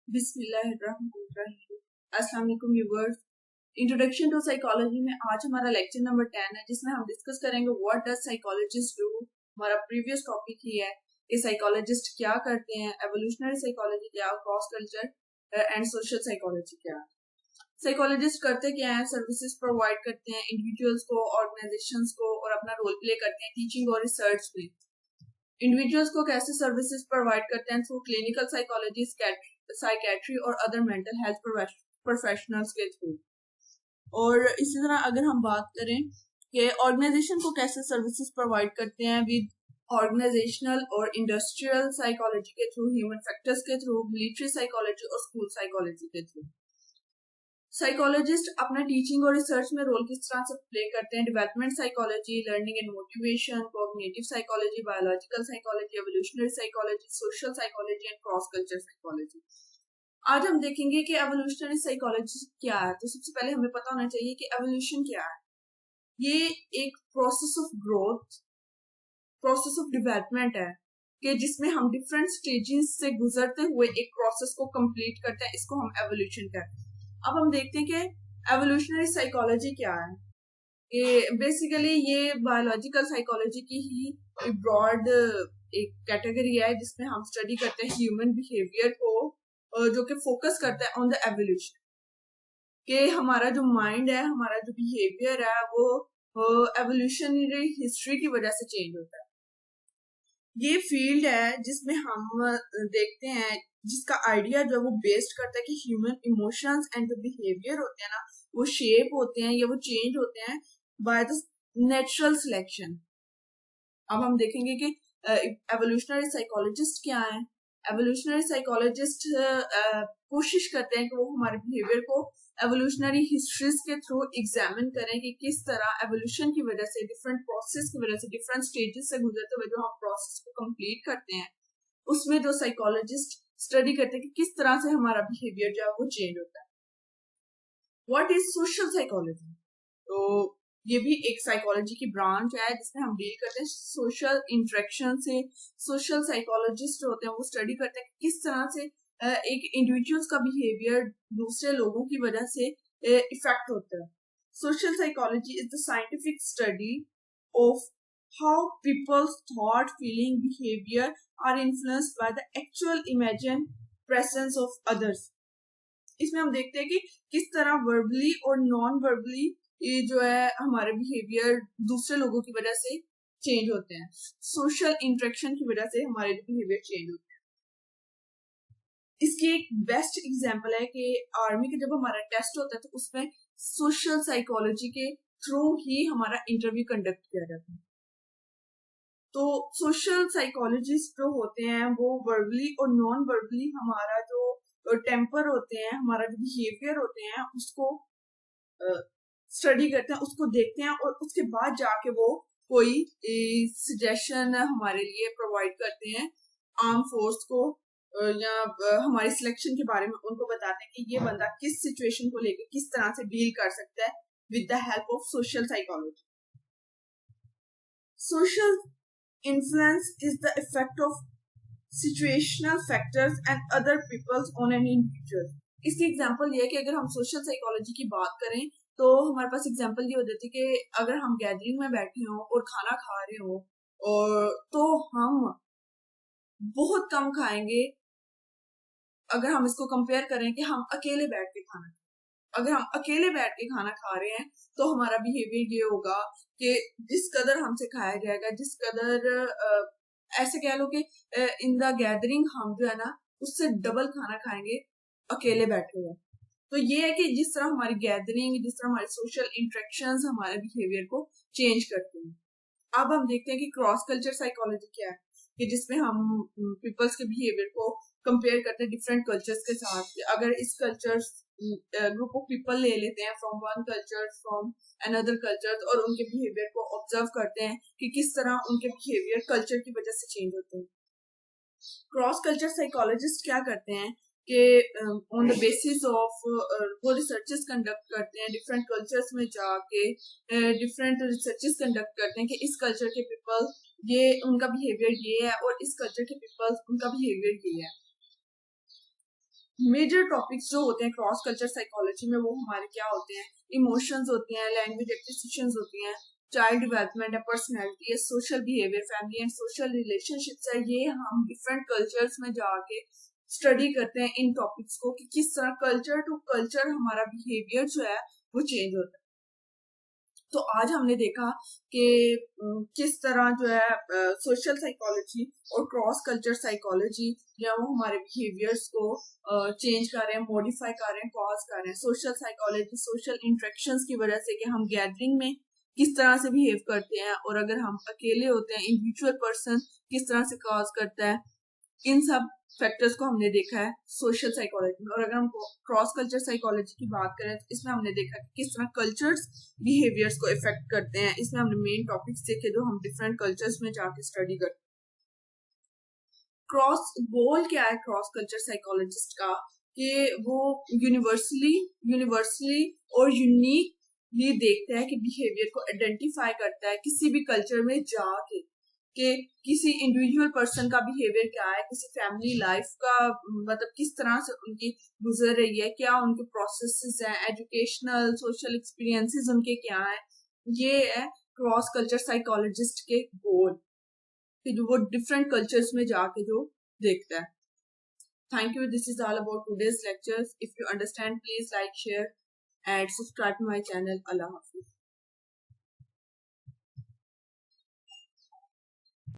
बिस्मिल्लाहिर्रहमानिर्रहीम। अस्सलाम वालेकुम व्यूअर्स। इंट्रोडक्शन टू साइकोलॉजी में आज हमारा लेक्चर नंबर 10 है, जिसमें हम डिस्कस करेंगे व्हाट डज साइकोलॉजिस्ट डू। हमारा प्रीवियस टॉपिक ही है कि साइकोलॉजिस्ट क्या करते हैं, एवोल्यूशनरी साइकोलॉजी क्या, cross culture and social psychology क्या। साइकोलॉजिस्ट करते क्या है? सर्विसेज प्रोवाइड करते हैं इंडिविजुअल्स को, ऑर्गेनाइजेशंस को, और अपना रोल प्ले करते हैं टीचिंग और रिसर्च में। इंडिविजुअल्स को कैसे सर्विसेज प्रोवाइड करते हैं? थ्रू क्लिनिकल साइकोलॉजी, साइकेट्री और अदर मेंटल हेल्थ प्रोफेशनल्स के थ्रू। और इसी तरह अगर हम बात करें कि ऑर्गेनाइजेशन को कैसे सर्विसेज प्रोवाइड करते हैं, विद ऑर्गेनाइजेशनल और इंडस्ट्रियल साइकोलॉजी के थ्रू, ह्यूमन फैक्टर्स के थ्रू, मिलिट्री साइकोलॉजी और स्कूल साइकोलॉजी के थ्रू। साइकोलॉजिस्ट अपना टीचिंग और रिसर्च में रोल किस तरह से प्ले करते हैं? Development psychology, learning and motivation, cognitive psychology, biological psychology, evolutionary psychology, social psychology and cross culture psychology. आज हम देखेंगे कि एवोल्यूशनरी साइकोलॉजी क्या है। तो सबसे पहले हमें पता होना चाहिए कि एवोल्यूशन क्या है। ये एक process of growth, process of development है कि जिसमें हम डिफरेंट स्टेजेस से गुजरते हुए एक प्रोसेस को कंप्लीट करते हैं। इसको हम एवोल्यूशन कहते हैं। अब हम देखते हैं कि एवोल्यूशनरी साइकोलॉजी क्या है। ये बेसिकली ये बायोलॉजिकल साइकोलॉजी की ही ब्रॉड एक कैटेगरी है, जिसमें हम स्टडी करते हैं ह्यूमन बिहेवियर को, जो कि फोकस करता है ऑन द एवोल्यूशन, कि हमारा जो माइंड है, हमारा जो बिहेवियर है, वो एवोल्यूशनरी हिस्ट्री की वजह से चेंज होता है। ये फील्ड है जिसमें हम देखते हैं, जिसका आइडिया जो है वो बेस्ड करता है कि ह्यूमन इमोशंस एंड जो बिहेवियर होते हैं ना, वो शेप होते हैं या वो चेंज होते हैं बाय द नेचुरल सिलेक्शन। अब हम देखेंगे कि एवोल्यूशनरी साइकोलॉजिस्ट क्या है। एवोल्यूशनरी साइकोलॉजिस्ट कोशिश करते हैं कि वो हमारे बिहेवियर को एवोल्यूशनरी हिस्ट्रीज के थ्रू एग्जामिन करें कि किस तरह एवोल्यूशन की वजह से, डिफरेंट प्रोसेस की वजह से, डिफरेंट स्टेजेस से गुजरते हुए जो हम प्रोसेस को कंप्लीट करते हैं, उसमें जो साइकोलॉजिस्ट स्टडी करते हैं कि किस तरह से हमारा बिहेवियर जो है वो चेंज होता है। What is social psychology? तो ये भी एक साइकोलॉजी की ब्रांच है जिसमें हम डील करते हैं सोशल इंटरेक्शन से। सोशल साइकोलॉजिस्ट होते हैं वो स्टडी करते हैं कि किस तरह से एक इंडिविजुअल्स का बिहेवियर दूसरे लोगों की वजह से इफेक्ट होता है। Social psychology is the scientific study of how peoples thought, feeling, behaviour are influenced by the actual imagine presence of others. इसमें हम देखते हैं कि किस तरह वर्बली और नॉन वर्बली ये जो है हमारे बिहेवियर दूसरे लोगों की वजह से चेंज होते हैं। सोशल इंटरेक्शन की वजह से हमारे बिहेवियर चेंज होते हैं। इसकी एक बेस्ट एग्जांपल है कि आर्मी के जब हमारा टेस्ट होता है तो उसमें सोशल साइकोलॉजी के थ्रू ही हमारा इंटरव्यू कंडक्ट किया जाता है। तो सोशल साइकोलॉजिस्ट जो होते हैं वो वर्बली और नॉन वर्बली हमारा जो टेम्पर होते हैं, हमारा जो बिहेवियर होते हैं, उसको स्टडी करते हैं, उसको देखते हैं और उसके बाद जाके वो कोई सजेशन हमारे लिए प्रोवाइड करते हैं आर्म फोर्स को, या हमारी सिलेक्शन के बारे में उनको बताते हैं कि ये बंदा किस सिचुएशन को लेकर किस तरह से डील कर सकता है with the help of social psychology. Social influence is the effect of situational factors and other people's on an individual। इसकी एग्जांपल ये है कि अगर हम सोशल साइकोलॉजी की बात करें तो हमारे पास एग्जांपल ये हो जाती है कि अगर हम गैदरिंग में बैठे हों और खाना खा रहे हो, और तो हम बहुत कम खाएंगे अगर हम इसको कंपेयर करें कि हम अकेले बैठ के खाना। अगर हम अकेले बैठ के खाना खा रहे हैं तो हमारा बिहेवियर ये होगा कि जिस कदर हमसे खाया जाएगा, जिस कदर ऐसे कह लो कि इन द गैदरिंग हम जो है ना उससे डबल खाना खाएंगे अकेले बैठे हुए। तो ये है कि जिस तरह हमारी गैदरिंग, जिस तरह हमारी सोशल इंटरेक्शंस हमारे बिहेवियर को चेंज करते हैं। अब हम देखते हैं कि क्रॉस कल्चर साइकोलॉजी क्या है, कि जिसमें हम पीपल्स के बिहेवियर को कंपेयर करते हैं डिफरेंट कल्चर्स के साथ। अगर इस कल्चर ग्रुप ऑफ पीपल ले लेते हैं from one culture, from another culture, और उनके बिहेवियर को ऑब्जर्व करते हैं कि किस तरह उनके बिहेवियर कल्चर की वजह से चेंज होते हैं। क्रॉस कल्चर साइकोलॉजिस्ट क्या करते हैं कि ऑन द बेसिस ऑफ वो रिसर्चेस कंडक्ट करते हैं डिफरेंट कल्चर्स में जाके, डिफरेंट रिसर्चेस कंडक्ट करते हैं कि इस कल्चर के पीपल ये उनका बिहेवियर ये है और इस कल्चर के पीपल उनका बिहेवियर ये है। मेजर टॉपिक्स जो होते हैं क्रॉस कल्चर साइकोलॉजी में वो हमारे क्या होते हैं, इमोशंस होते हैं, लैंग्वेज एक्विजिशंस होती हैं, चाइल्ड डेवलपमेंट है, पर्सनैलिटी है, social behaviour, family and social relationships है। ये हम डिफरेंट कल्चर्स में जाके स्टडी करते हैं इन टॉपिक्स को कि किस तरह कल्चर टू कल्चर हमारा बिहेवियर जो है वो चेंज होता है। तो आज हमने देखा कि किस तरह जो है सोशल साइकोलॉजी और क्रॉस कल्चर साइकोलॉजी जो है वो हमारे बिहेवियर्स को चेंज कर रहे हैं, मॉडिफाई कर रहे हैं, कॉज कर रहे हैं। सोशल साइकोलॉजी सोशल इंटरेक्शंस की वजह से कि हम गैदरिंग में किस तरह से बिहेव करते हैं और अगर हम अकेले होते हैं इंडिविजुअल पर्सन किस तरह से कॉज करता है, इन सब फैक्टर्स को हमने देखा है सोशल साइकोलॉजी में। और अगर हम क्रॉस कल्चर साइकोलॉजी की बात करें तो इसमें हमने देखा कि किस तरह कल्चर्स बिहेवियर्स को इफेक्ट करते हैं। इसमें हमने मेन टॉपिक्स देखे जो हम डिफरेंट कल्चर्स में जाके स्टडी करते हैं। क्रॉस गोल क्या है क्रॉस कल्चर साइकोलॉजिस्ट का कि वो यूनिवर्सली और यूनिकली देखता है कि बिहेवियर को आइडेंटिफाई करता है किसी भी कल्चर में जाके कि किसी इंडिविजुअल पर्सन का बिहेवियर क्या है, किसी फैमिली लाइफ का मतलब किस तरह से उनकी गुजर रही है, क्या उनके प्रोसेसेस हैं, एजुकेशनल सोशल एक्सपीरियंसेस उनके क्या हैं। ये है क्रॉस कल्चर साइकोलॉजिस्ट के गोल कि जो वो डिफरेंट कल्चर्स में जाके जो देखता है। Thank you, this is all about today's lectures. If you understand please like share and subscribe to my channel. Allah Hafiz.